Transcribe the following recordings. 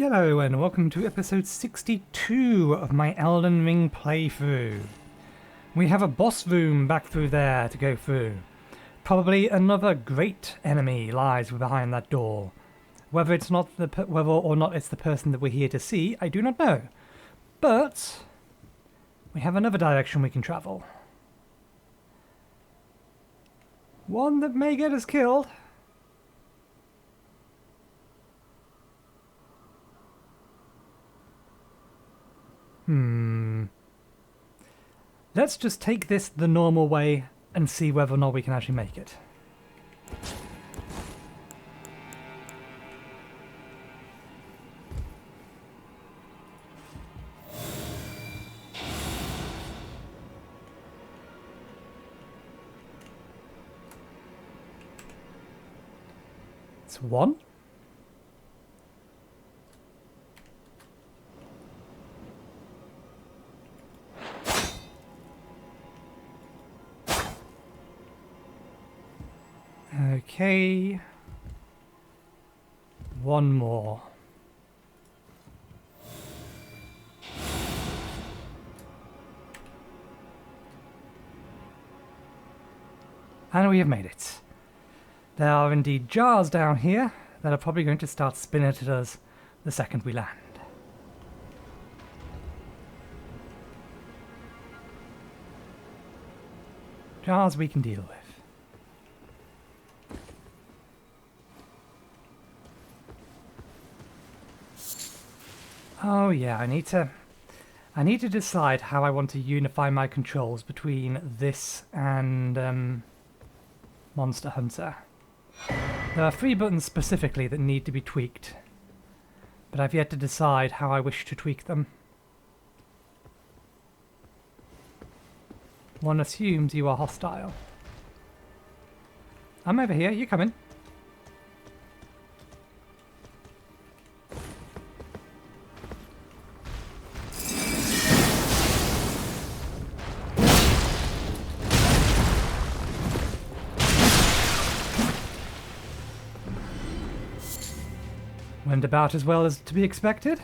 Hello and welcome to episode 62 of my Elden Ring playthrough. We have a boss room back through there to go through. Probably another great enemy lies behind that door. Whether or not it's the person that we're here to see, I do not know. But we have another direction we can travel. One that may get us killed. Let's just take this the normal way and see whether or not we can actually make it. It's one. Okay. One more. And we have made it. There are indeed jars down here that are probably going to start spinning at us the second we land. Jars we can deal with. Oh yeah, I need to decide how I want to unify my controls between this and Monster Hunter. There are 3 buttons specifically that need to be tweaked, but I've yet to decide how I wish to tweak them. One assumes you are hostile. I'm over here, you come in. Went about as well as to be expected.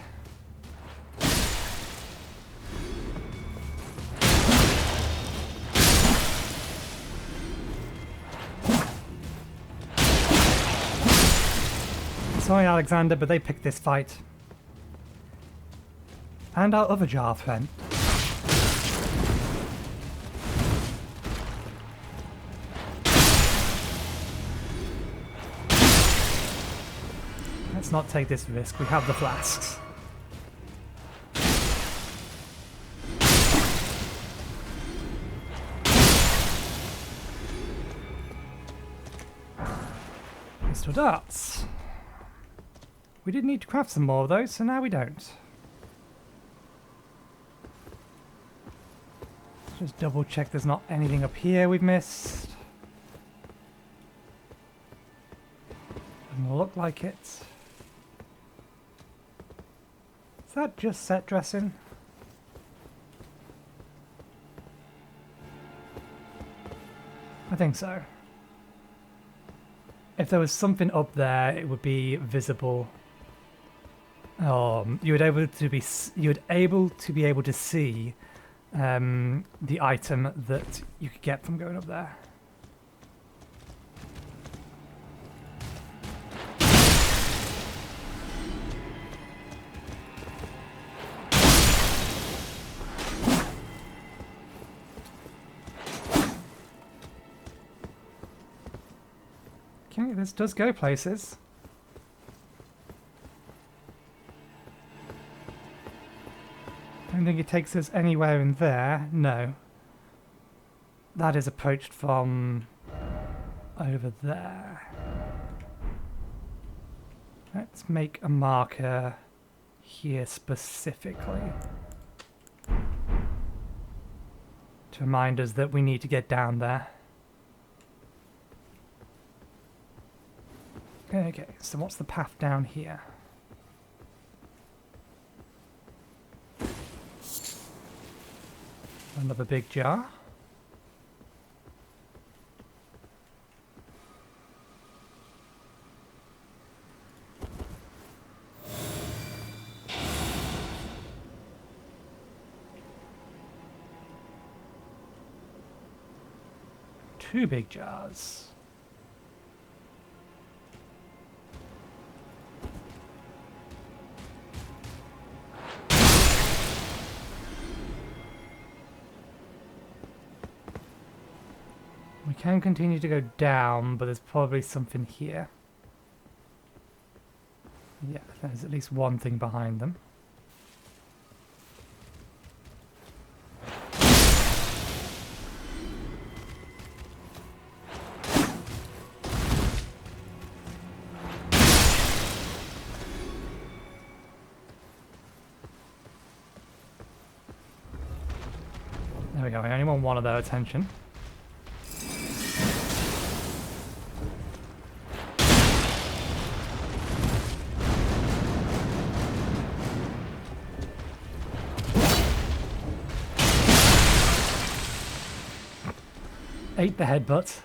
Sorry, Alexander, but they picked this fight. And our other jar friend. Let's not take this risk. We have the flasks. Crystal darts. We did need to craft some more of those, so now we don't. Just double check there's not anything up here we've missed. Doesn't look like it. Is that just set dressing? I think so. If there was something up there, it would be visible. You would able to be able to see the item that you could get from going up there. Okay, this does go places. I don't think it takes us anywhere in there. No. That is approached from over there. Let's make a marker here specifically to remind us that we need to get down there. Okay, so what's the path down here? Another big jar. 2 big jars. We can continue to go down, but there's probably something here. Yeah, there's at least one thing behind them. There we go, I only want one of their attention. Ate the headbutt.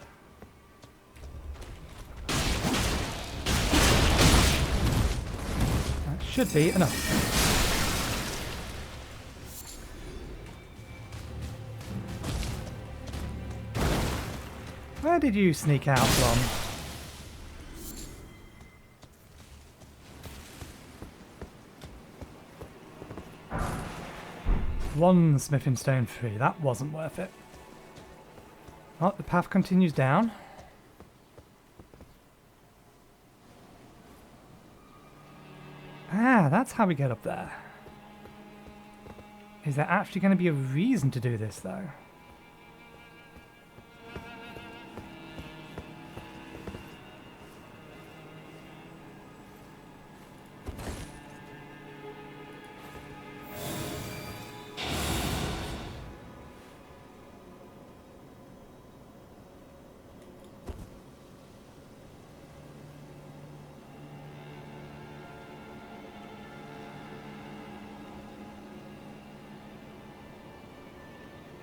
That should be enough. Where did you sneak out from? One smithing stone free. That wasn't worth it. Oh, the path continues down. Ah, that's how we get up there. Is there actually going to be a reason to do this, though?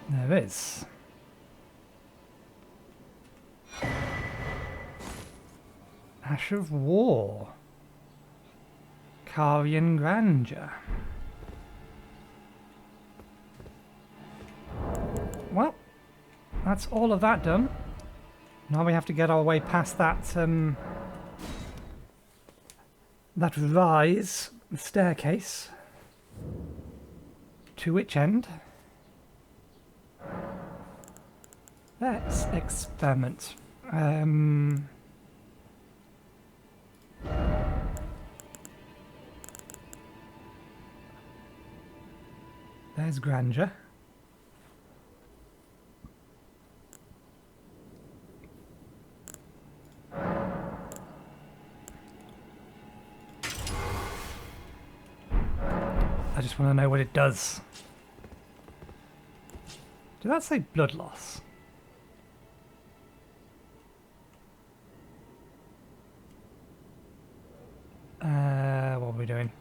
There is. Ash of War. Carian Grandeur. Well, that's all of that done. Now we have to get our way past that that rise staircase. To which end? Let's experiment. There's Grandeur. I just want to know what it does. Did that say blood loss? What are we doing?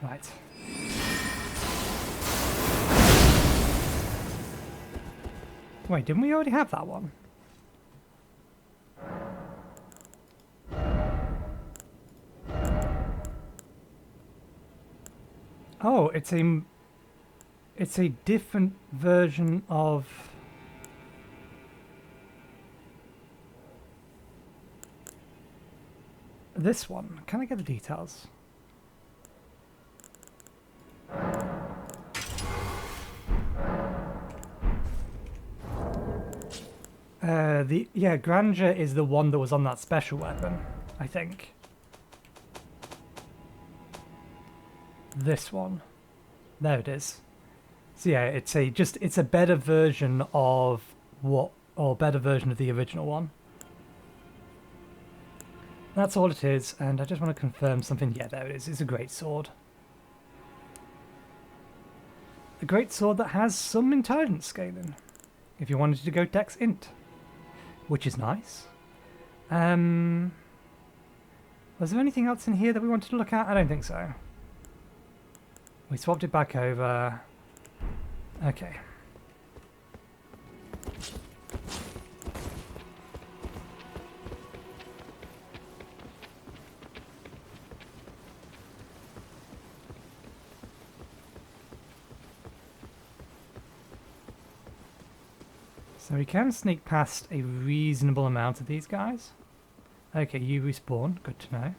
Right. Wait, didn't we already have that one? Oh, it's a different version of this one. Can I get the details? Grandeur is the one that was on that special weapon, I think. This one. There it is. So yeah, it's a better version of better version of the original one. That's all it is, and I just want to confirm something. Yeah, there it is. It's a great sword. A great sword that has some intelligence scaling. If you wanted to go Dex Int. Which is nice. Was there anything else in here that we wanted to look at? I don't think so. We swapped it back over. Okay. So we can sneak past a reasonable amount of these guys. Okay, you respawn. Good to know.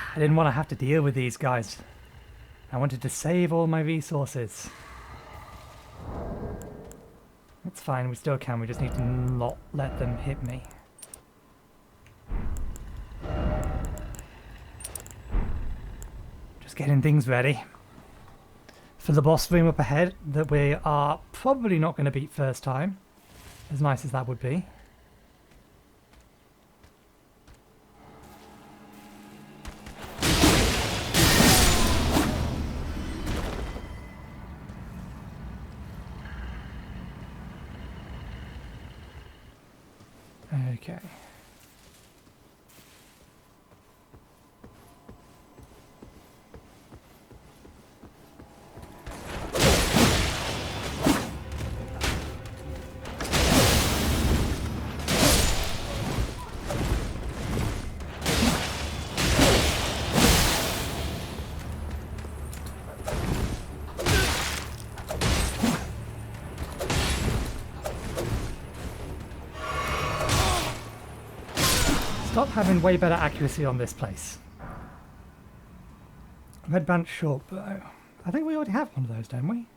I didn't want to have to deal with these guys. I wanted to save all my resources. It's fine, we still can, we just need to not let them hit me. Just getting things ready for the boss room up ahead that we are probably not going to beat first time, as nice as that would be. Okay. Stop having way better accuracy on this place. Red Branch short bow. I think we already have one of those, don't we?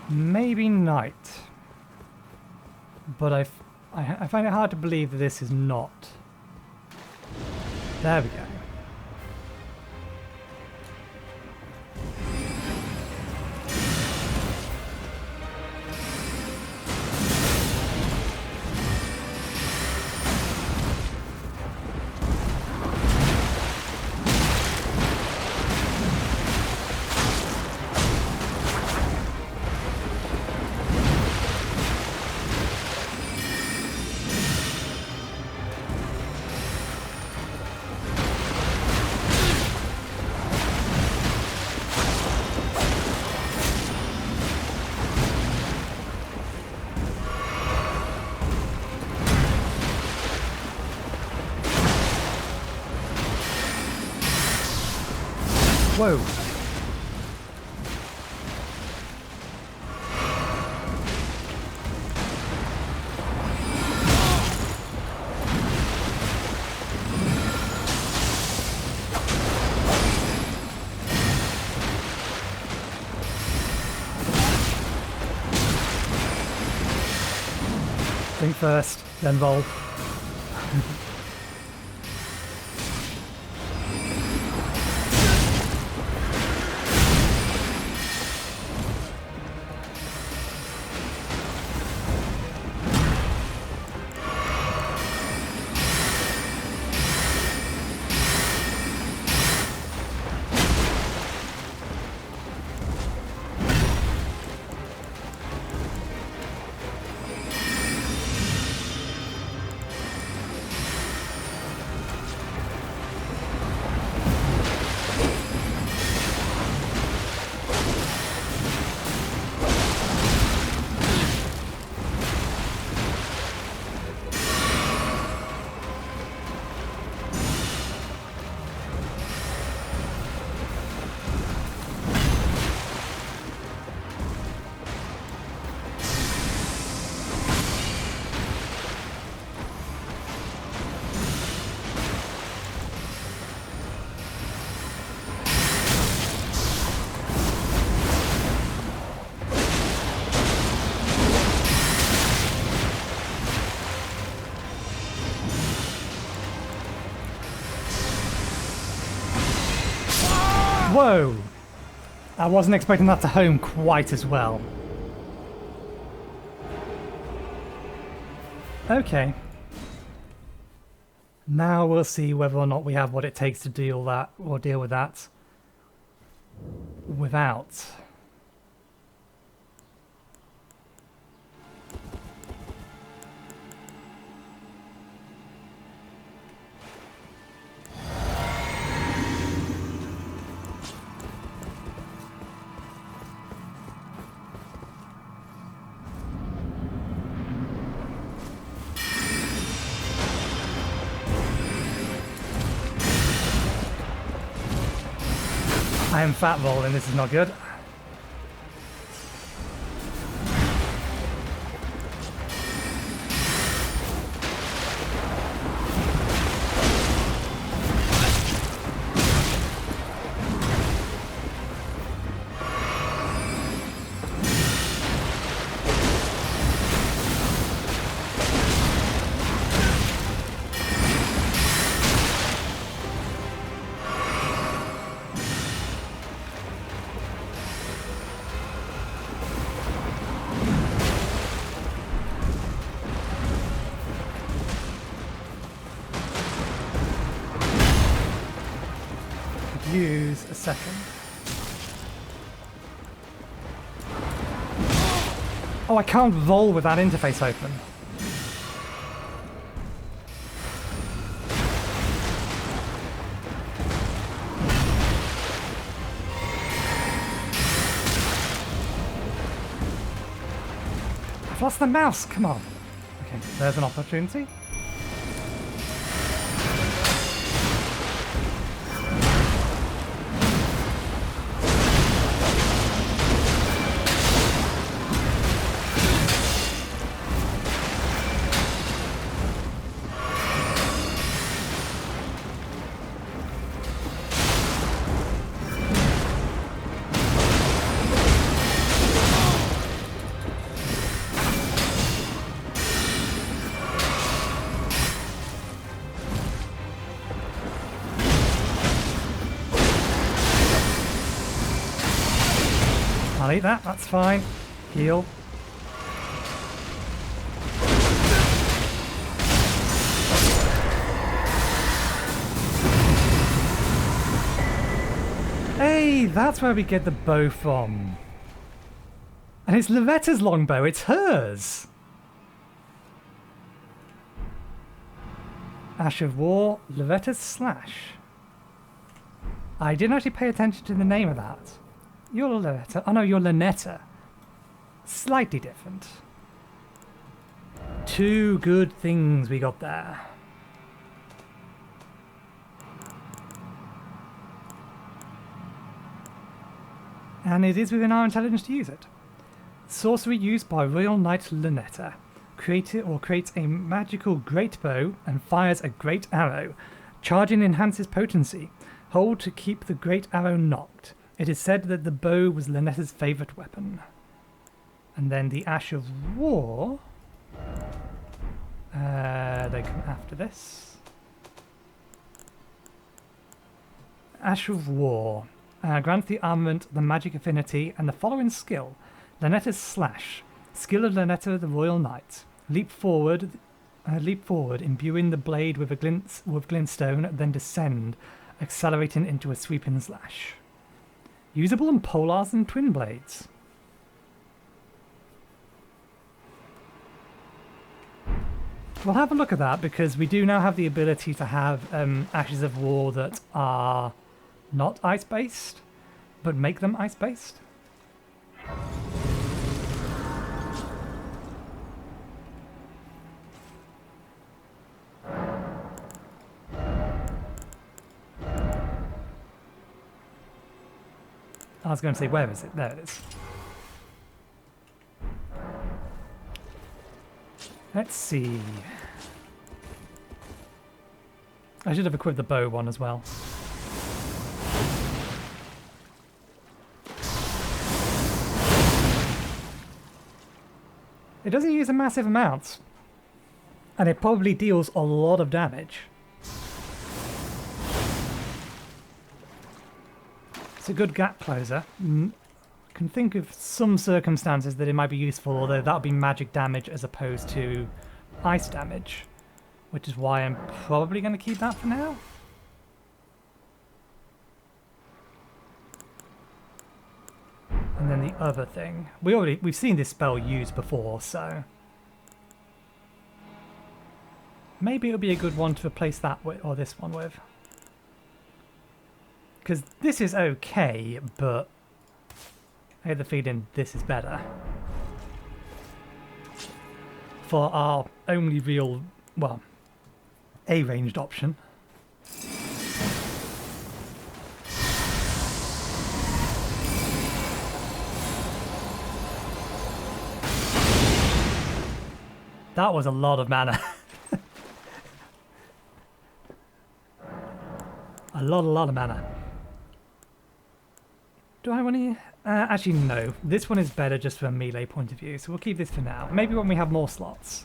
Maybe night, but I find it hard to believe that this is not. There we go. Whoa. Think first, then roll. Whoa! I wasn't expecting that to home quite as well. Okay. Now we'll see whether or not we have what it takes to deal with that without. I am fat rolling, this is not good. Use a second. Oh, I can't roll with that interface open. I've lost the mouse, come on. Okay, there's an opportunity. I'll eat that, that's fine. Heal. Hey, that's where we get the bow from. And it's Loretta's longbow, it's hers! Ash of War, Loretta's Slash. I didn't actually pay attention to the name of that. You're Loretta. Oh no, you're Lynetta. Slightly different. Two good things we got there. And it is within our intelligence to use it. Sorcery used by Royal Knight Loretta. Creates a magical great bow and fires a great arrow. Charging enhances potency. Hold to keep the great arrow knocked. It is said that the bow was Loretta's favourite weapon. And then the Ash of War. They come after this. Ash of War. Grants the armament the magic affinity and the following skill. Loretta's Slash. Skill of Loretta the Royal Knight. Leap forward, imbuing the blade with glintstone, then descend, accelerating into a sweeping slash. Usable on polars and twin blades. We'll have a look at that because we do now have the ability to have Ashes of War that are not ice-based, but make them ice-based. I was going to say, where is it? There it is. Let's see. I should have equipped the bow one as well. It doesn't use a massive amount. And it probably deals a lot of damage. It's a good gap closer. Can think of some circumstances that it might be useful, although that'll be magic damage as opposed to ice damage, which is why I'm probably going to keep that for now. And then the other thing, we've seen this spell used before, so maybe it'll be a good one to replace that with, or this one with, because this is okay, but I get the feeling this is better for our only real, well, a ranged option. That was a lot of mana. a lot of mana. Do I want to... actually, no. This one is better just from a melee point of view, so we'll keep this for now. Maybe when we have more slots.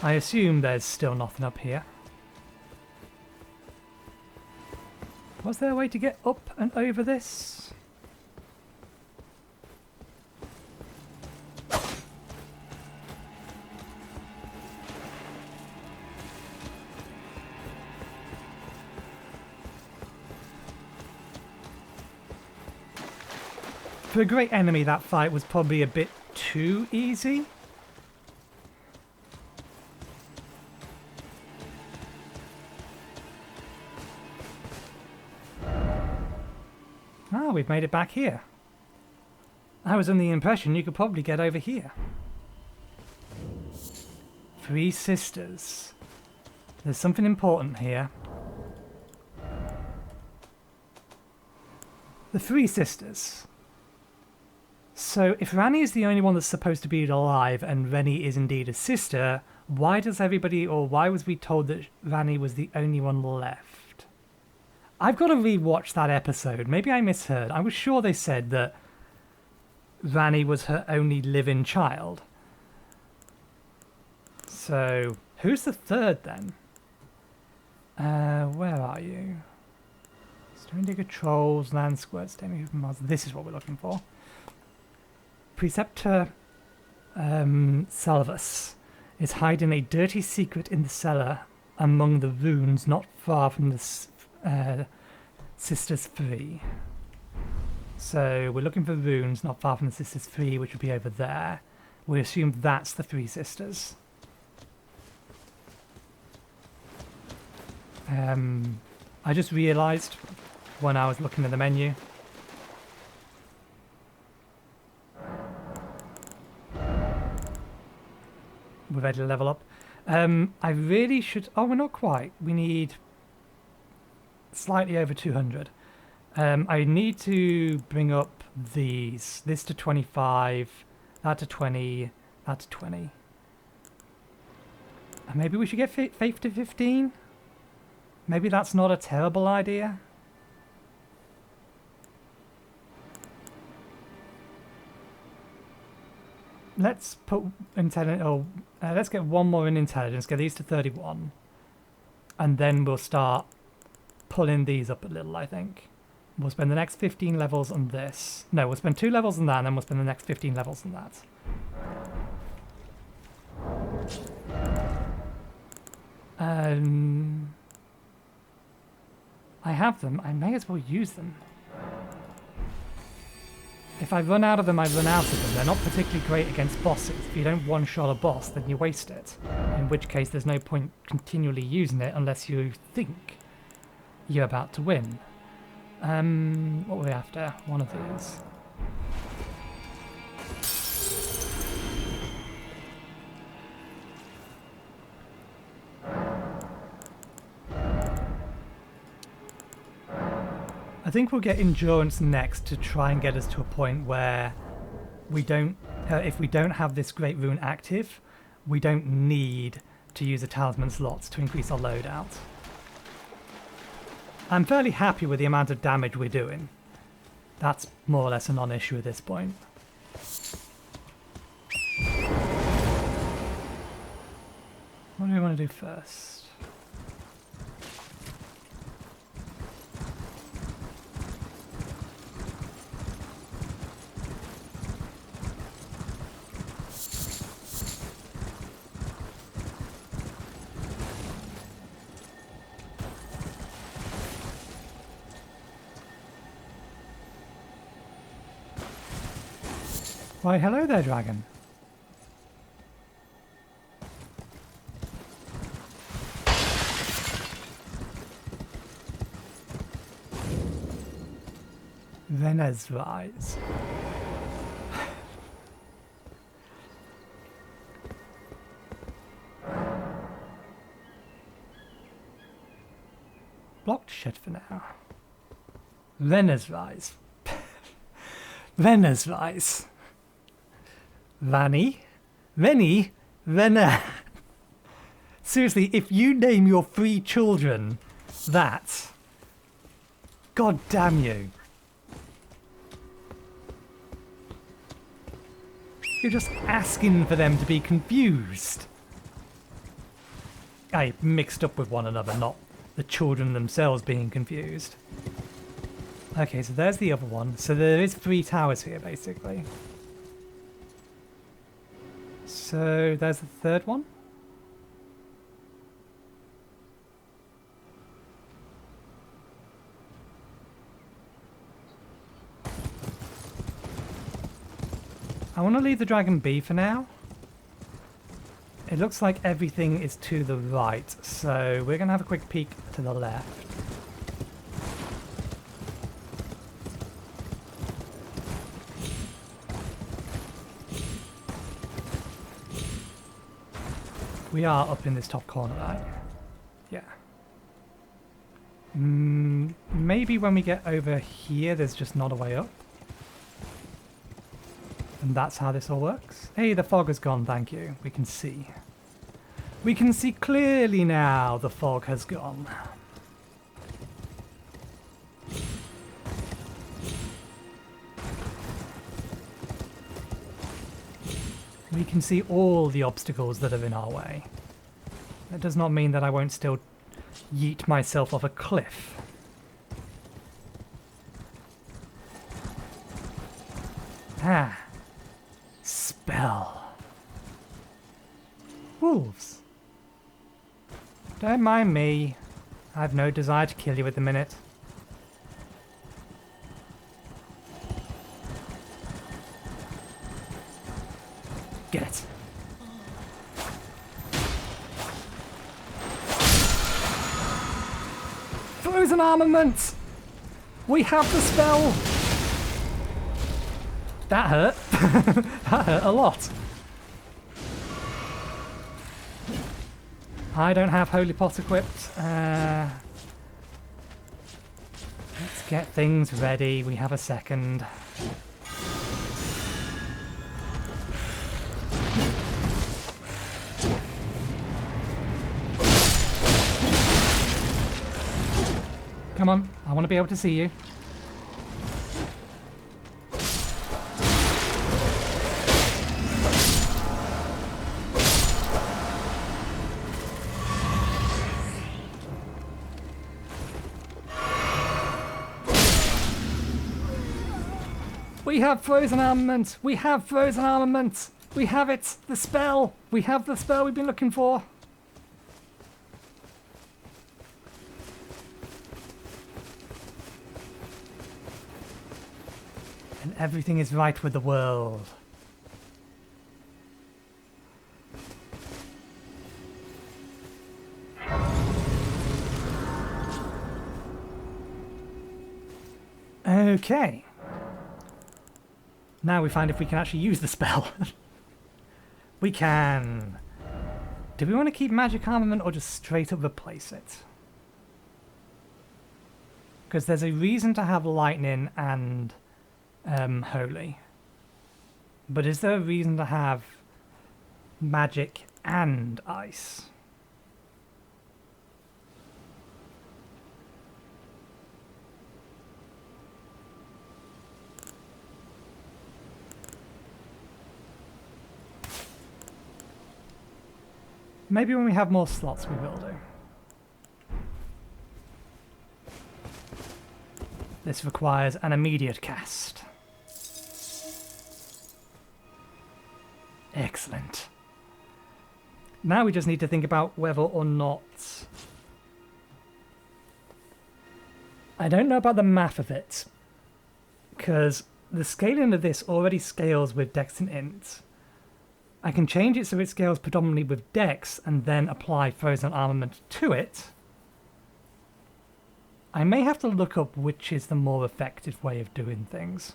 I assume there's still nothing up here. Was there a way to get up and over this? For a great enemy, that fight was probably a bit too easy. Ah, we've made it back here. I was under the impression you could probably get over here. 3 sisters. There's something important here. The 3 sisters. So if Ranni is the only one that's supposed to be alive and Renni is indeed a sister, why does everybody, or why was we told that Ranni was the only one left? I've got to re-watch that episode. Maybe I misheard. I was sure they said that Ranni was her only living child. So who's the third then? Where are you? Stone Digger Trolls, Land Squirts, this is what we're looking for. Preceptor Seluvis is hiding a dirty secret in the cellar among the runes not far from the Sisters 3. So we're looking for runes not far from the Sisters 3, which would be over there. We assume that's the 3 sisters. I just realised when I was looking at the menu. We're ready to level up. I really should... Oh, we're not quite. We need slightly over 200. I need to bring up these. This to 25, that to 20, that to 20. And maybe we should get Faith to 15? Maybe that's not a terrible idea. Let's put intelligence. Oh, let's get one more in intelligence. Get these to 31, and then we'll start pulling these up a little. I think we'll spend the next 15 levels on this. No, we'll spend 2 levels on that, and then we'll spend the next 15 levels on that. I have them. I may as well use them. If I run out of them, I run out of them. They're not particularly great against bosses. If you don't one-shot a boss, then you waste it. In which case, there's no point continually using it unless you think you're about to win. What were we after? One of these. I think we'll get endurance next to try and get us to a point where we don't, if we don't have this great rune active, we don't need to use a talisman slots to increase our loadout. I'm fairly happy with the amount of damage we're doing. That's more or less a non-issue at this point. What do we want to do first? Why, hello there, dragon. Renni's rise. Blocked shut for now. Renni's rise. Renni's rise. Ranni? Renni? Renna. Seriously, if you name your 3 children that, god damn you. You're just asking for them to be confused. I mixed up with one another, not the children themselves being confused. Okay, so there's the other one. So there is 3 towers here, basically. So there's the 3rd one. I want to leave the dragon be for now. It looks like everything is to the right, so we're going to have a quick peek to the left. We are up in this top corner, right? Yeah. Maybe when we get over here, there's just not a way up. And that's how this all works. Hey, the fog has gone, thank you. We can see. We can see clearly now the fog has gone. We can see all the obstacles that are in our way. That does not mean that I won't still yeet myself off a cliff. Ah. Spell. Wolves. Don't mind me. I've no desire to kill you at the minute. Get it. Frozen armament! We have the spell! That hurt. That hurt a lot. I don't have Holy Pot equipped. Let's get things ready. We have a second. Come on, I want to be able to see you. We have frozen armament! We have frozen armament! We have it! The spell! We have the spell we've been looking for! And everything is right with the world. Okay. Now we find if we can actually use the spell. We can. Do we want to keep magic armament or just straight up replace it? Because there's a reason to have lightning and holy. But is there a reason to have magic and ice? Maybe when we have more slots we will do. This requires an immediate cast. Excellent. Now we just need to think about whether or not... I don't know about the math of it, because the scaling of this already scales with Dex and Int. I can change it so it scales predominantly with Dex and then apply Frozen Armament to it. I may have to look up which is the more effective way of doing things.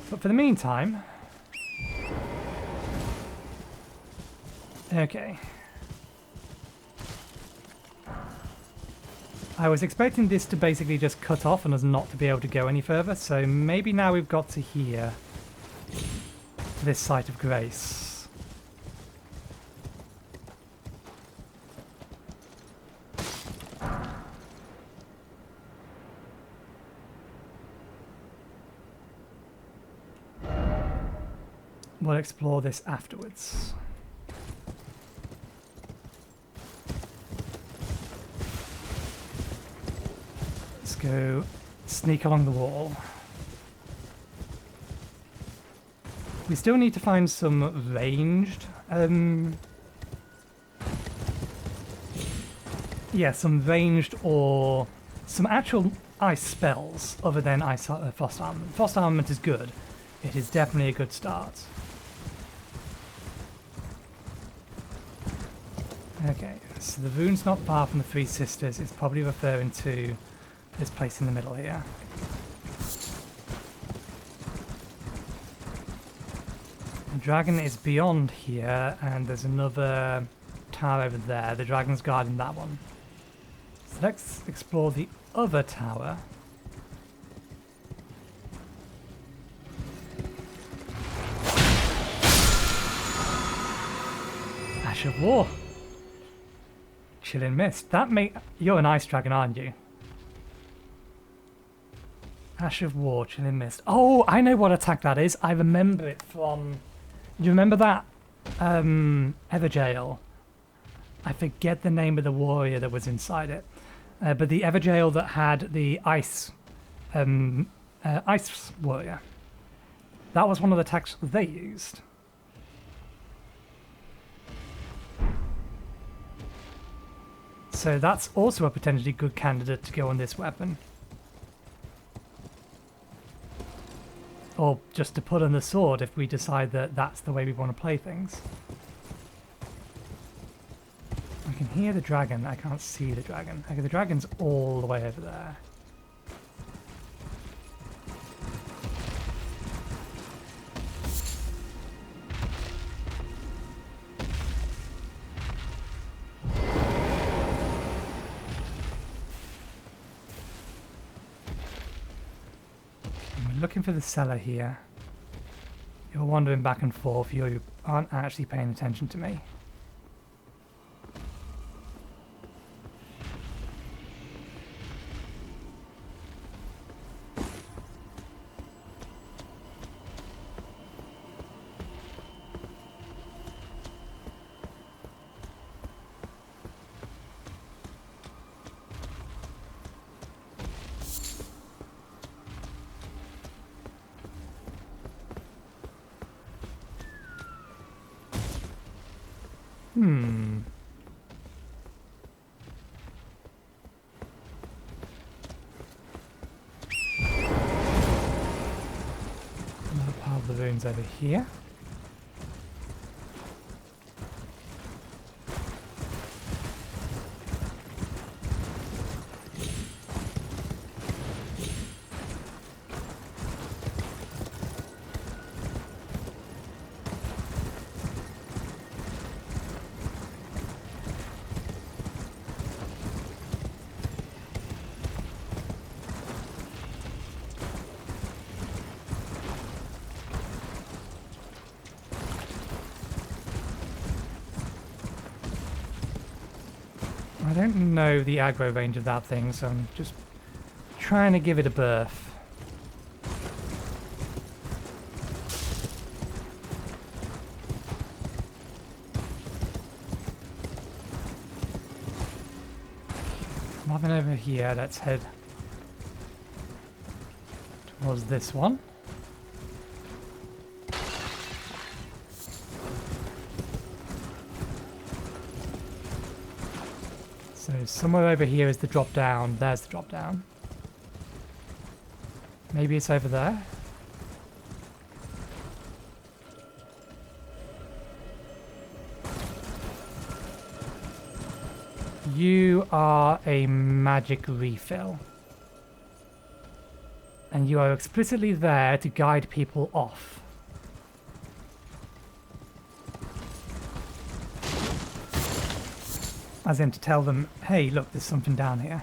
But for the meantime... Okay. I was expecting this to basically just cut off and us not to be able to go any further, so maybe now we've got to here. This site of grace. We'll explore this afterwards. Let's go sneak along the wall. We still need to find some ranged, yeah, some ranged or some actual ice spells other than Frost Armament. Frost Armament is good. It is definitely a good start. Okay, so the rune's not far from the Three Sisters. It's probably referring to this place in the middle here. The dragon is beyond here, and there's another tower over there. The dragon's guarding that one. So let's explore the other tower. Ash of War. Chilling Mist. You're an ice dragon, aren't you? Ash of War, Chilling Mist. Oh, I know what attack that is. I remember it from... You remember that Everjail? I forget the name of the warrior that was inside it. But the Everjail that had the ice warrior. That was one of the attacks they used. So that's also a potentially good candidate to go on this weapon. Or just to put on the sword if we decide that that's the way we want to play things. I can hear the dragon. I can't see the dragon. Okay, the dragon's all the way over there. Looking for the cellar here. You're wandering back and forth. You aren't actually paying attention to me. Another pile of the runes over here. I don't know the aggro range of that thing, so I'm just trying to give it a birth. Nothing over here. Let's head towards this one. So somewhere over here is the drop down. There's the drop down. Maybe it's over there. You are a magic refill. And you are explicitly there to guide people off. As in to tell them, hey, look, there's something down here.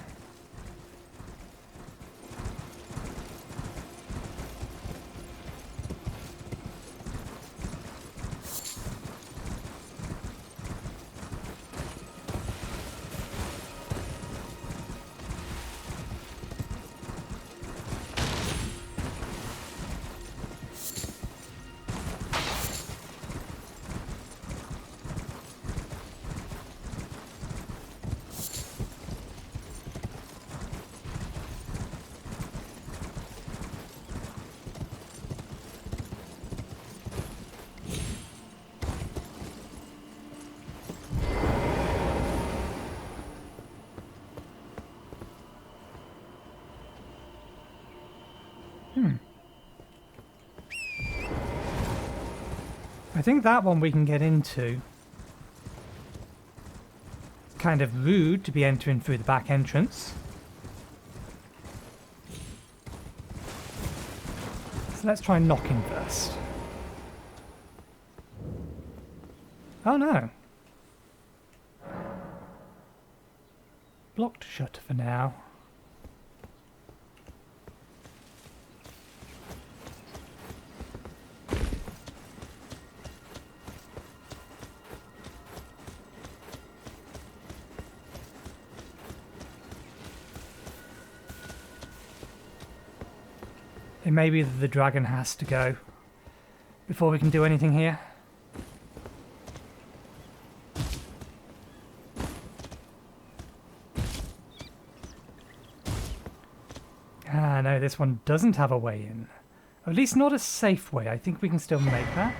I think that one we can get into. It's kind of rude to be entering through the back entrance. So let's try knocking first. Oh no. Blocked shut for now. It may be that the dragon has to go before we can do anything here. Ah, no, this one doesn't have a way in. Or at least not a safe way. I think we can still make that.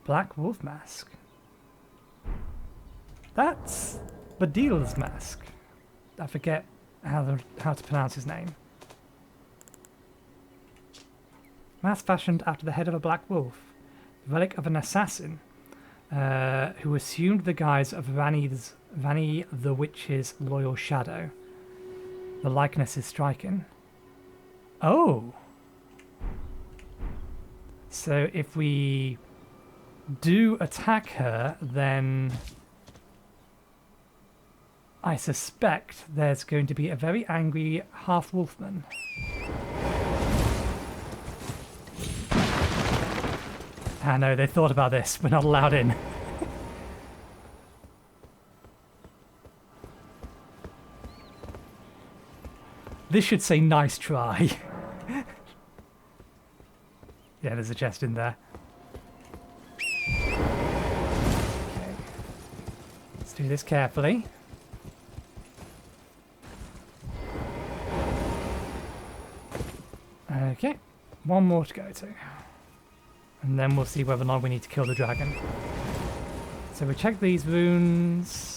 Black wolf mask. That's Badil's mask. I forget how to pronounce his name. Mask fashioned after the head of a black wolf, the relic of an assassin who assumed the guise of Ranni the Witch's loyal shadow. The likeness is striking. Oh! So if we do attack her, then I suspect there's going to be a very angry half-wolfman. Ah no, they thought about this. We're not allowed in. This should say nice try. Yeah, there's a chest in there. Okay. Let's do this carefully. Okay, one more to go to. And then we'll see whether or not we need to kill the dragon. So we check these runes.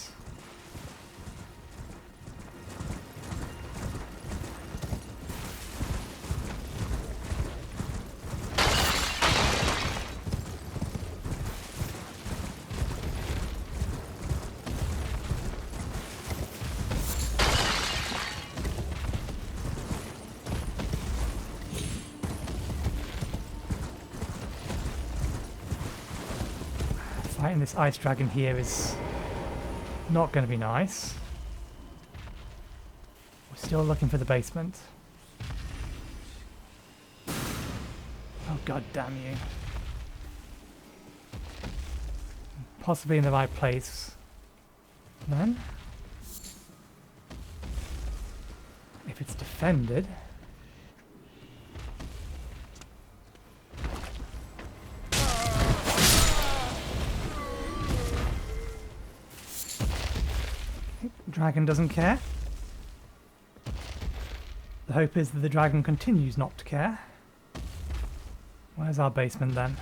Fighting this ice dragon here is not going to be nice. We're still looking for the basement. Oh god damn you. Possibly in the right place. Then, if it's defended. Dragon doesn't care. The hope is that the dragon continues not to care. Where's our basement then?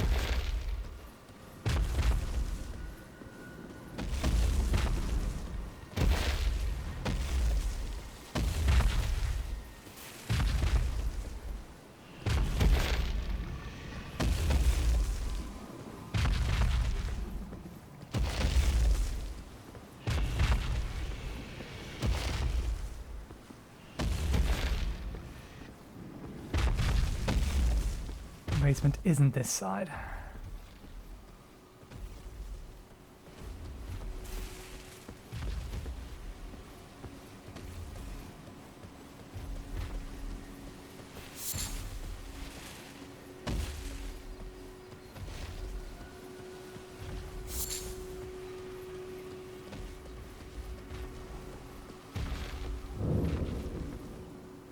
basement isn't this side.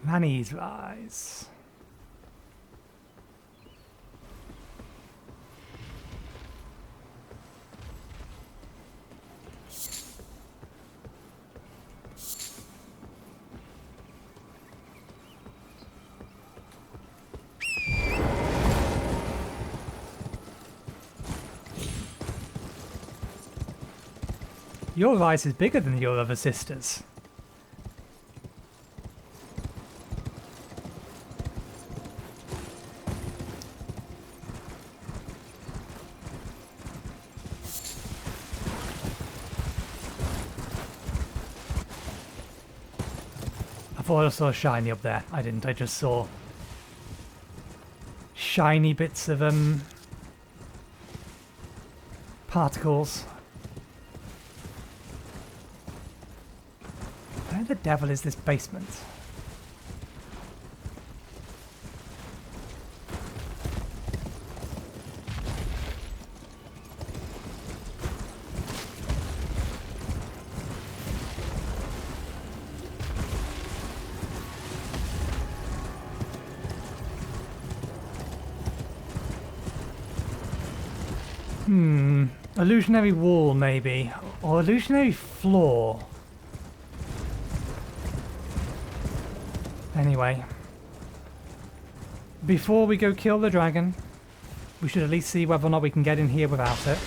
Ranni's Rise. Your rise is bigger than your other sisters. I thought I saw shiny up there. I didn't. I just saw shiny bits of particles. Where the devil is this basement? Illusionary wall, maybe. Or illusionary floor. Anyway. Before we go kill the dragon, we should at least see whether or not we can get in here without it.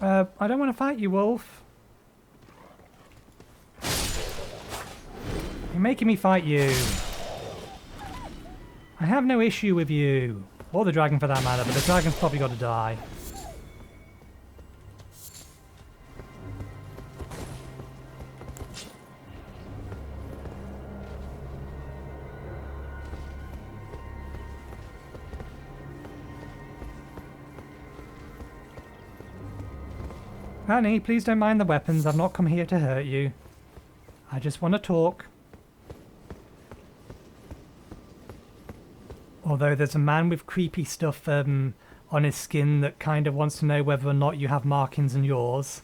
I don't want to fight you, Wolf. You're making me fight you. I have no issue with you. Or the dragon for that matter, but the dragon's probably got to die. Ranni, please don't mind the weapons. I've not come here to hurt you. I just want to talk. Although there's a man with creepy stuff on his skin that kind of wants to know whether or not you have markings on yours.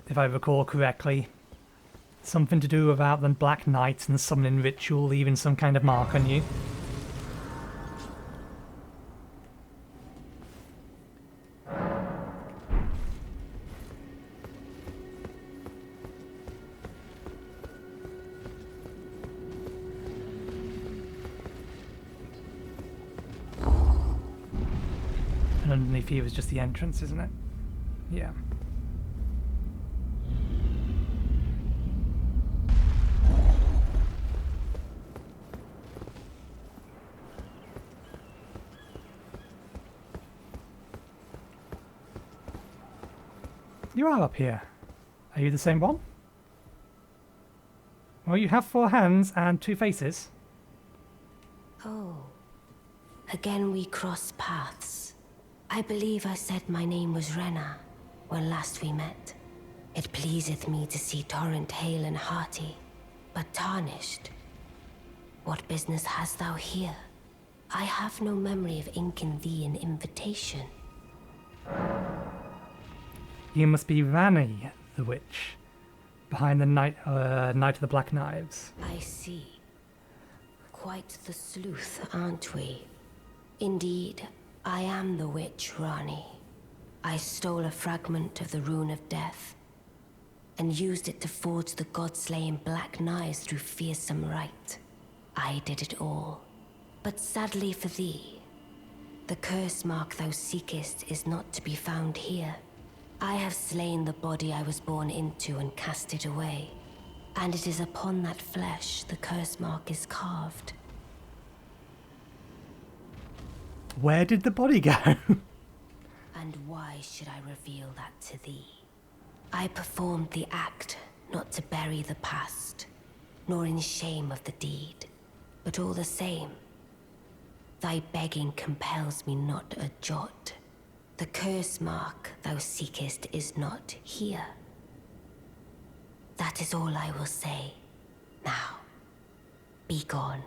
If I recall correctly. Something to do about the Black Knights and the summoning ritual leaving some kind of mark on you. And underneath here is just the entrance, isn't it? Yeah. You are up here. Are you the same one? Well, you have 4 hands and 2 faces. Oh. Again we cross paths. I believe I said my name was Renna when last we met. It pleaseth me to see Torrent hale and hearty, but tarnished. What business hast thou here? I have no memory of inking thee an invitation. You must be Ranni the Witch, behind the Knight of the Black Knives. I see. Quite the sleuth, aren't we? Indeed, I am the witch, Ranni. I stole a fragment of the Rune of Death, and used it to forge the god-slaying Black Knives through fearsome rite. I did it all. But sadly for thee, the curse mark thou seekest is not to be found here. I have slain the body I was born into and cast it away, and it is upon that flesh the curse mark is carved. Where did the body go? And why should I reveal that to thee? I performed the act not to bury the past, nor in shame of the deed, but all the same, thy begging compels me not a jot. The curse mark thou seekest is not here. That is all I will say. Now, be gone.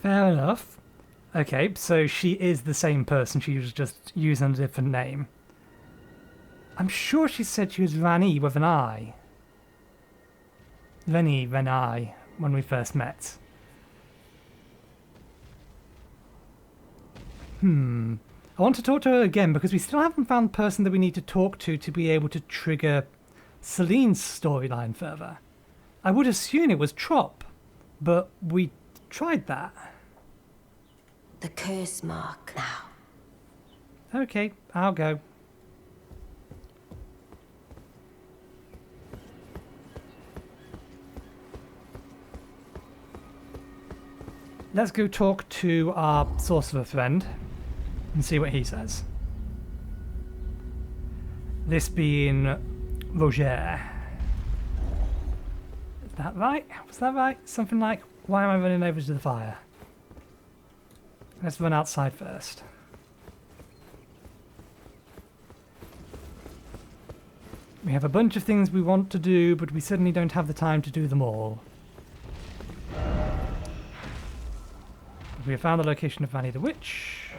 Fair enough. Okay, so she is the same person, she was just using a different name. I'm sure she said she was Ranni with an I. Renni, when we first met. I want to talk to her again because we still haven't found the person that we need to talk to be able to trigger Celine's storyline further. I would assume it was Trop, but we tried that. The curse mark now. Okay, I'll go. Let's go talk to our sorcerer friend and see what he says. This being Roger. Is that right? Was that right? Something like, why am I running over to the fire? Let's run outside first. We have a bunch of things we want to do, but we certainly don't have the time to do them all. We have found the location of Ranni the Witch.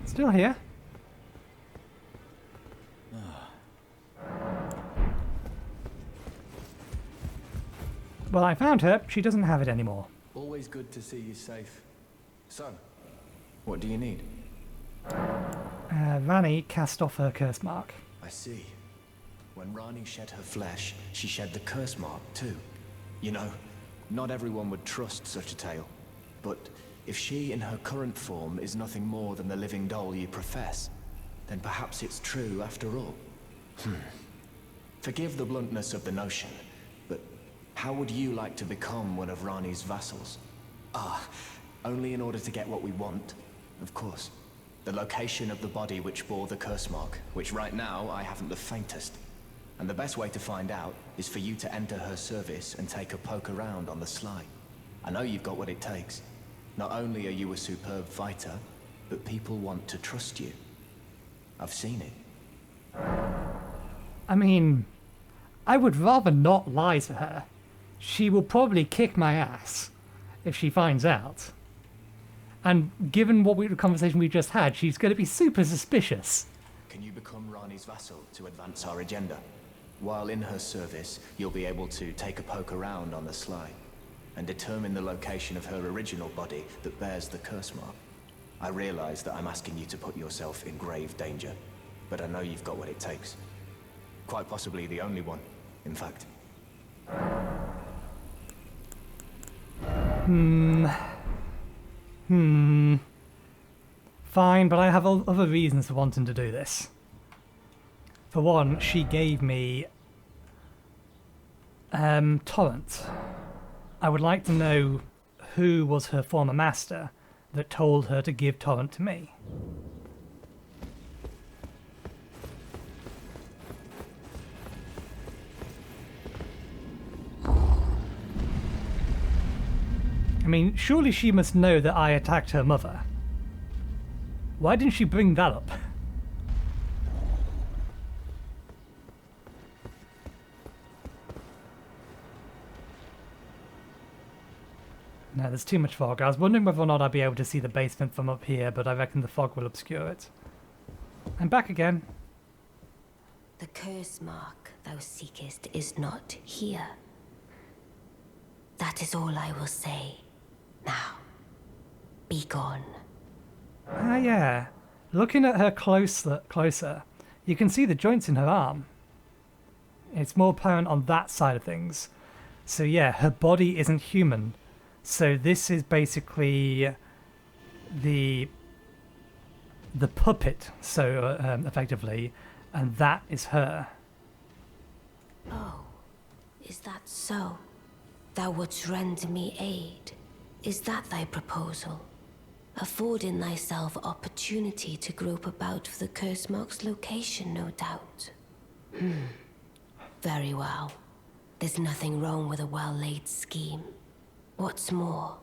Still here. Well, I found her. She doesn't have it anymore. Always good to see you safe. So, what do you need? Ranni cast off her curse mark. I see. When Ranni shed her flesh, she shed the curse mark too. You know, not everyone would trust such a tale. But if she in her current form is nothing more than the living doll you profess, then perhaps it's true after all. Forgive the bluntness of the notion, but how would you like to become one of Ranni's vassals? Only in order to get what we want, of course. The location of the body which bore the curse mark, which right now I haven't the faintest. And the best way to find out is for you to enter her service and take a poke around on the sly. I know you've got what it takes. Not only are you a superb fighter, but people want to trust you. I've seen it. I mean, I would rather not lie to her. She will probably kick my ass if she finds out. And given the conversation we just had, she's going to be super suspicious. Can you become Ranni's vassal to advance our agenda? While in her service, you'll be able to take a poke around on the sly and determine the location of her original body that bears the curse mark. I realize that I'm asking you to put yourself in grave danger, but I know you've got what it takes. Quite possibly the only one, in fact. Fine, but I have other reasons for wanting to do this. For one, she gave me Torrent. I would like to know who was her former master that told her to give Torrent to me. I mean, surely she must know that I attacked her mother. Why didn't she bring that up? No, there's too much fog. I was wondering whether or not I'd be able to see the basement from up here, but I reckon the fog will obscure it. I'm back again. The curse mark thou seekest is not here. That is all I will say. Now, be gone. Ah, yeah. Looking at her closer, you can see the joints in her arm. It's more apparent on that side of things. So yeah, her body isn't human. So this is basically the puppet, so effectively, and that is her. Oh, is that so? Thou wouldst render me aid. Is that thy proposal? Affording thyself opportunity to grope about for the curse mark's location, no doubt. Very well. There's nothing wrong with a well-laid scheme. What's more,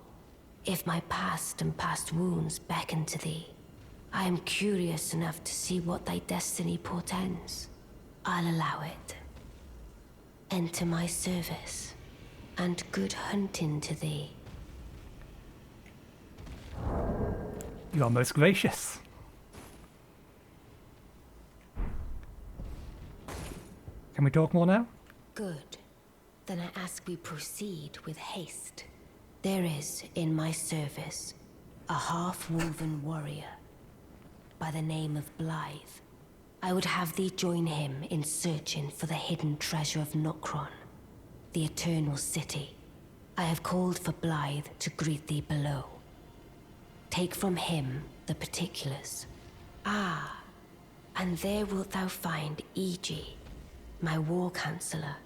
if my past and past wounds beckon to thee, I am curious enough to see what thy destiny portends. I'll allow it. Enter my service, and good hunting to thee. You are most gracious. Can we talk more now? Good. Then I ask we proceed with haste. There is, in my service, a half-woven warrior by the name of Blythe. I would have thee join him in searching for the hidden treasure of Nokron, the Eternal City. I have called for Blythe to greet thee below. Take from him the particulars. Ah, and there wilt thou find Eg, my war counselor,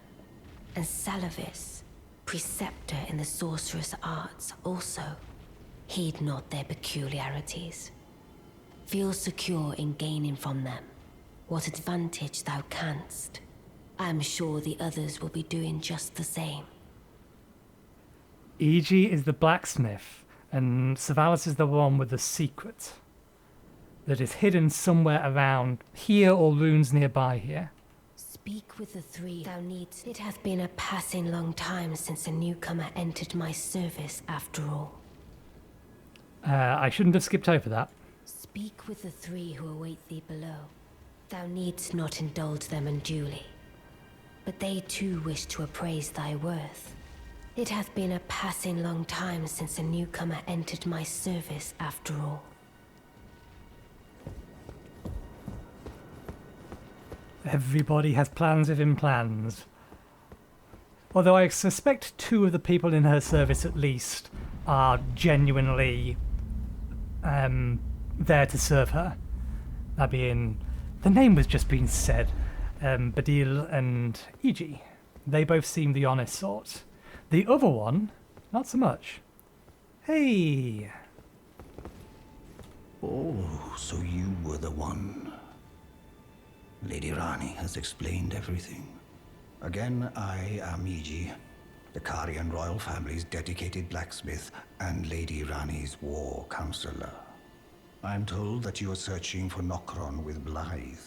and Seluvis, preceptor in the sorcerous arts also. Heed not their peculiarities. Feel secure in gaining from them what advantage thou canst. I am sure the others will be doing just the same. Eg is the blacksmith, and Savalis is the one with the secret that is hidden somewhere around here or runes nearby here. Speak with the three thou needst. It hath been a passing long time since a newcomer entered my service, after all. I shouldn't have skipped over that. Speak with the three who await thee below. Thou needst not indulge them unduly, but they too wish to appraise thy worth. It hath been a passing long time since a newcomer entered my service, after all. Everybody has plans within plans. Although I suspect 2 of the people in her service at least are genuinely there to serve her. That being, the name was just being said, Badil and Eg. They both seem the honest sort. The other one, not so much. Hey! Oh, so you were the one. Lady Ranni has explained everything. Again, I am Eg, the Carian royal family's dedicated blacksmith and Lady Ranni's war counselor. I'm told that you are searching for Nokron with Blythe.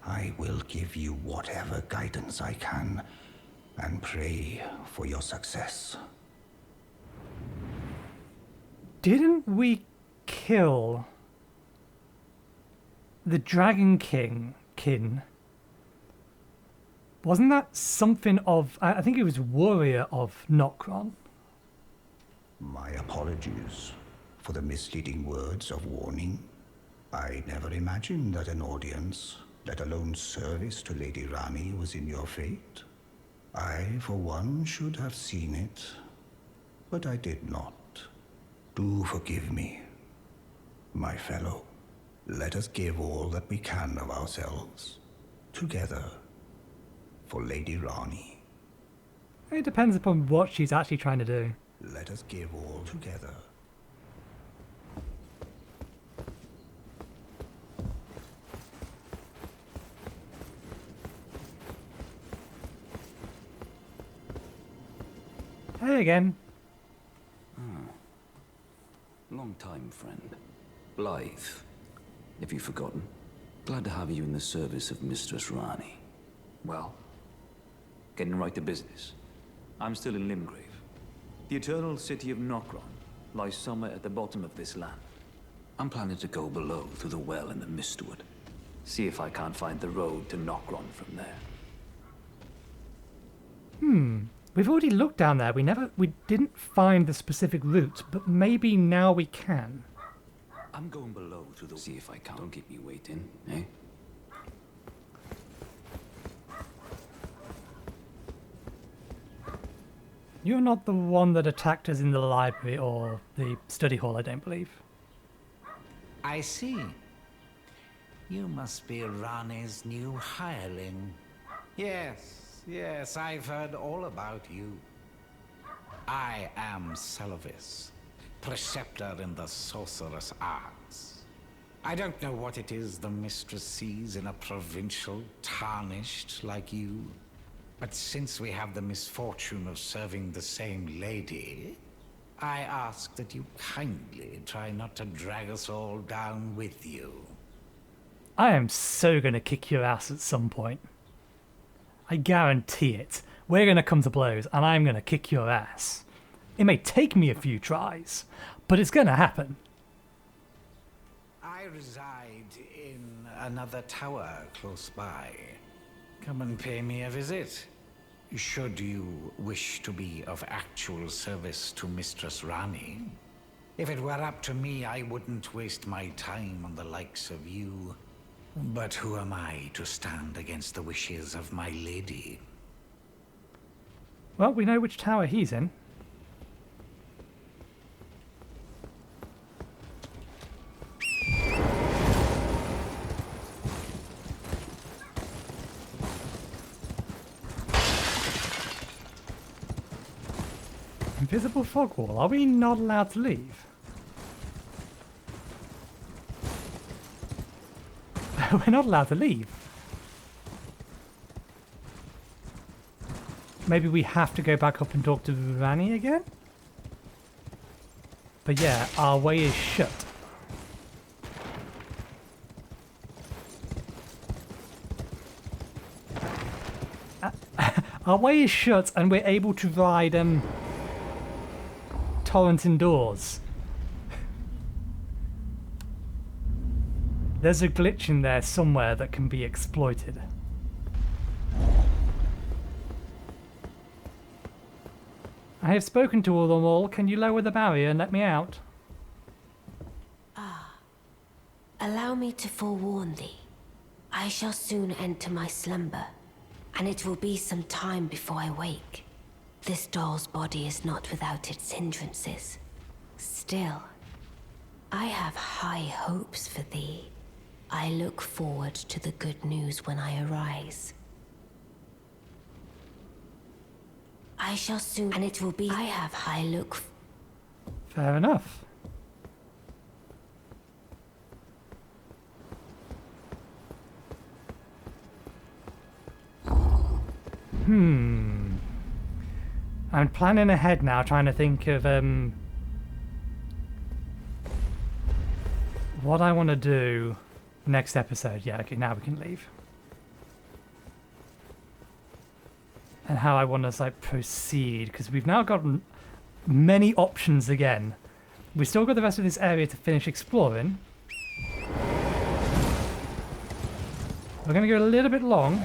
I will give you whatever guidance I can, and pray for your success. Didn't we kill the Dragon Kin? Wasn't that something of... I think it was warrior of Nokron. My apologies for the misleading words of warning. I never imagined that an audience, let alone service to Lady Ranni, was in your fate. I, for one, should have seen it, but I did not. Do forgive me, my fellow. Let us give all that we can of ourselves, together, for Lady Ranni. It depends upon what she's actually trying to do. Let us give all together. Hey again. Long time, friend. Blythe. Have you forgotten? Glad to have you in the service of Mistress Ranni. Well, getting right to business. I'm still in Limgrave. The eternal city of Nokron lies somewhere at the bottom of this land. I'm planning to go below through the well in the Mistwood. See if I can't find the road to Nokron from there. We've already looked down there. We didn't find the specific route, but maybe now we can. I'm going below through the... See if I can. Don't keep me waiting, eh? You're not the one that attacked us in the library or the study hall, I don't believe. I see. You must be Ranni's new hireling. Yes, I've heard all about you. I am Seluvis, Preceptor in the sorcerous arts. I don't know what it is the mistress sees in a provincial tarnished like you, but since we have the misfortune of serving the same lady, I ask that you kindly try not to drag us all down with you. I am so gonna kick your ass at some point. I guarantee it. We're gonna come to blows and I'm gonna kick your ass. It may take me a few tries, but it's gonna happen. I reside in another tower close by. Come and pay me a visit. Should you wish to be of actual service to Mistress Ranni. If it were up to me, I wouldn't waste my time on the likes of you. But who am I to stand against the wishes of my lady? Well, we know which tower he's in. Invisible fog wall. Are we not allowed to leave? We're not allowed to leave. Maybe we have to go back up and talk to Ranni again? But yeah, our way is shut. Our way is shut and we're able to ride torrent indoors. There's a glitch in there somewhere that can be exploited. I have spoken to all them all. Can you lower the barrier and let me out? Allow me to forewarn thee. I shall soon enter my slumber, and it will be some time before I wake. This doll's body is not without its hindrances. Still, I have high hopes for thee. I look forward to the good news when I arise. I shall soon, and it will be. I have high look. Fair enough. I'm planning ahead now, trying to think of what I want to do next episode. Yeah, okay, now we can leave. And how I want to like proceed, because we've now got many options again. We've still got the rest of this area to finish exploring. We're going to go a little bit long,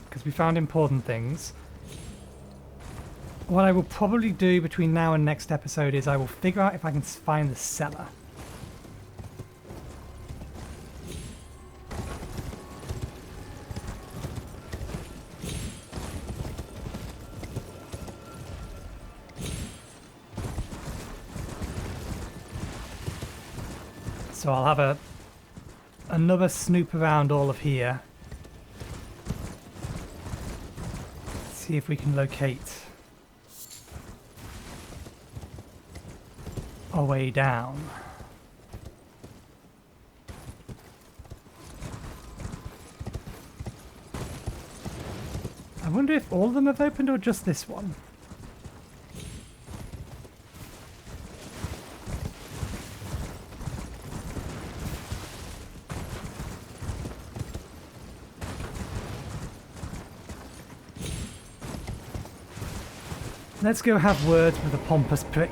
because we found important things. What I will probably do between now and next episode is I will figure out if I can find the cellar. So I'll have another snoop around all of here. See if we can locate our way down. I wonder if all of them have opened or just this one. Let's go have words with the pompous prick.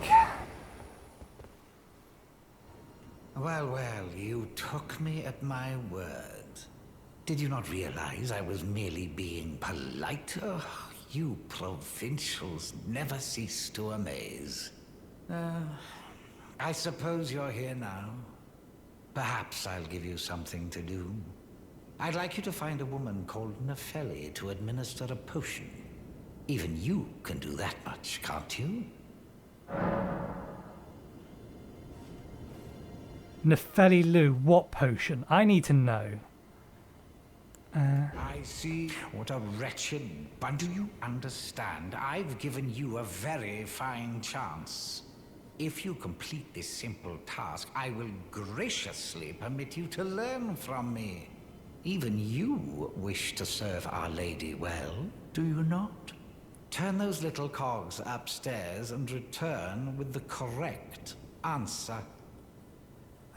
Well, you took me at my word. Did you not realize I was merely being polite? Oh, you provincials never cease to amaze. I suppose you're here now. Perhaps I'll give you something to do. I'd like you to find a woman called Nefeli to administer a potion. Even you can do that much, can't you? Nefeli Lu, what potion? I need to know. I see. What a wretched... But do you understand? I've given you a very fine chance. If you complete this simple task, I will graciously permit you to learn from me. Even you wish to serve Our Lady well, do you not? Turn those little cogs upstairs and return with the correct answer.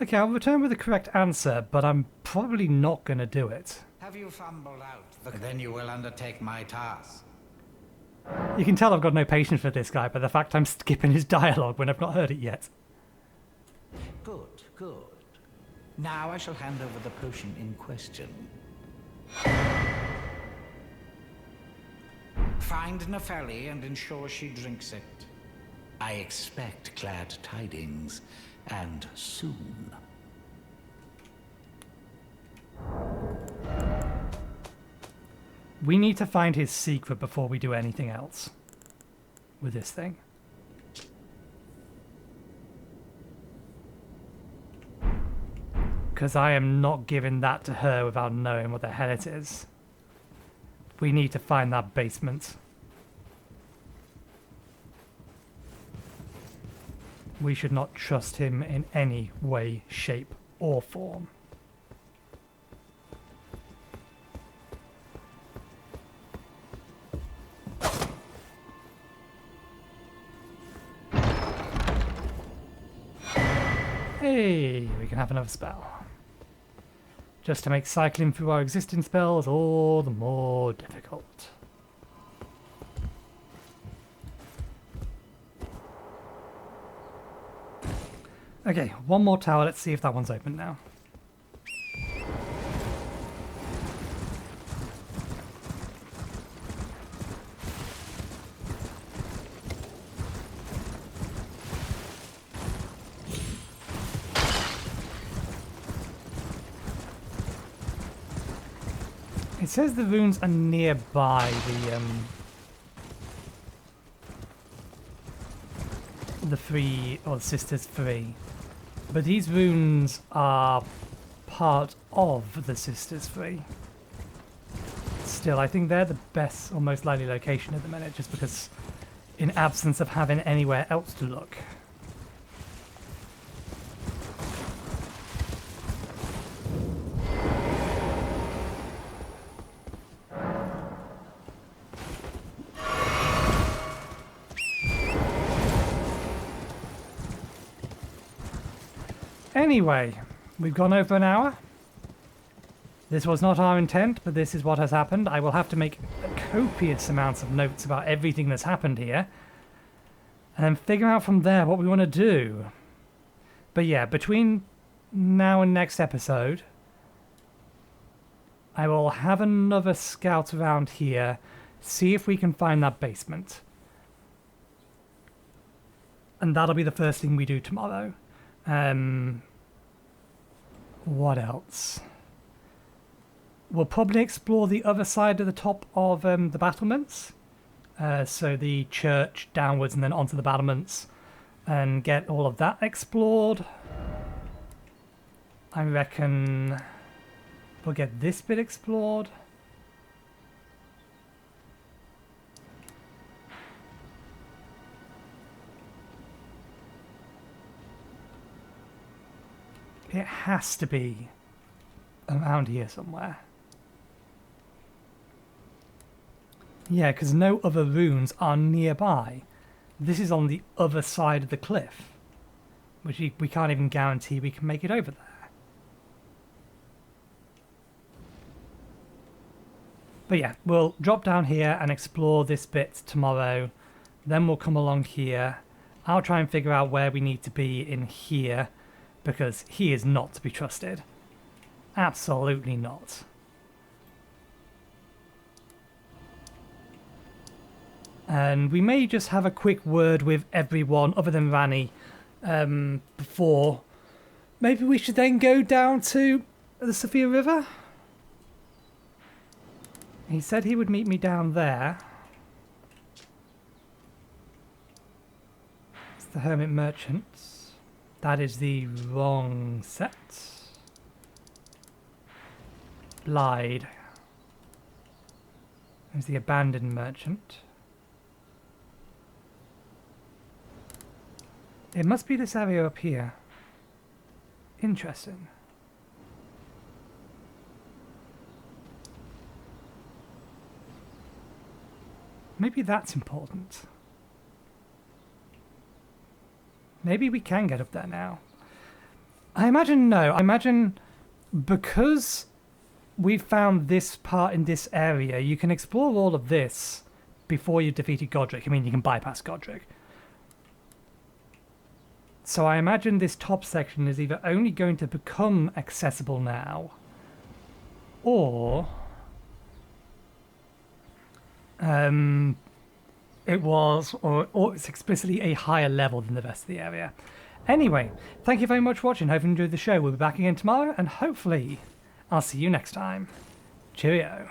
Okay, I'll return with the correct answer, but I'm probably not going to do it. Have you fumbled out? Then you will undertake my task. You can tell I've got no patience for this guy by the fact I'm skipping his dialogue when I've not heard it yet. Good, good. Now I shall hand over the potion in question. Find Nefeli and ensure she drinks it. I expect glad tidings, and soon. We need to find his secret before we do anything else with this thing. Because I am not giving that to her without knowing what the hell it is. We need to find that basement. We should not trust him in any way, shape, or form. Hey, we can have another spell. Just to make cycling through our existing spells all the more difficult. Okay, one more tower. Let's see if that one's open now. It says the runes are nearby the three, or the sisters three, but these runes are part of the sisters three. Still, I think they're the best or most likely location at the minute, just because in absence of having anywhere else to look. Anyway, we've gone over an hour. This was not our intent, but this is what has happened. I will have to make copious amounts of notes about everything that's happened here, and then figure out from there what we want to do. But yeah, between now and next episode, I will have another scout around here, see if we can find that basement. And that'll be the first thing we do tomorrow. What else? We'll probably explore the other side of the top of the battlements. So the church downwards and then onto the battlements, and get all of that explored. I reckon we'll get this bit explored. It has to be around here somewhere. Yeah, because no other runes are nearby. This is on the other side of the cliff, which we can't even guarantee we can make it over there. But yeah, we'll drop down here and explore this bit tomorrow. Then we'll come along here. I'll try and figure out where we need to be in here, because he is not to be trusted. Absolutely not. And we may just have a quick word with everyone other than Ranni before. Maybe we should then go down to the Sophia River? He said he would meet me down there. It's the Hermit Merchants. That is the wrong set. Lied. There's the Abandoned Merchant. It must be this area up here. Interesting. Maybe that's important. Maybe we can get up there now. I imagine no. I imagine because we've found this part in this area, you can explore all of this before you've defeated Godric. I mean, you can bypass Godric. So I imagine this top section is either only going to become accessible now, or it was, or it's explicitly a higher level than the rest of the area. Anyway, thank you very much for watching. Hope you enjoyed the show. We'll be back again tomorrow, and hopefully I'll see you next time. Cheerio.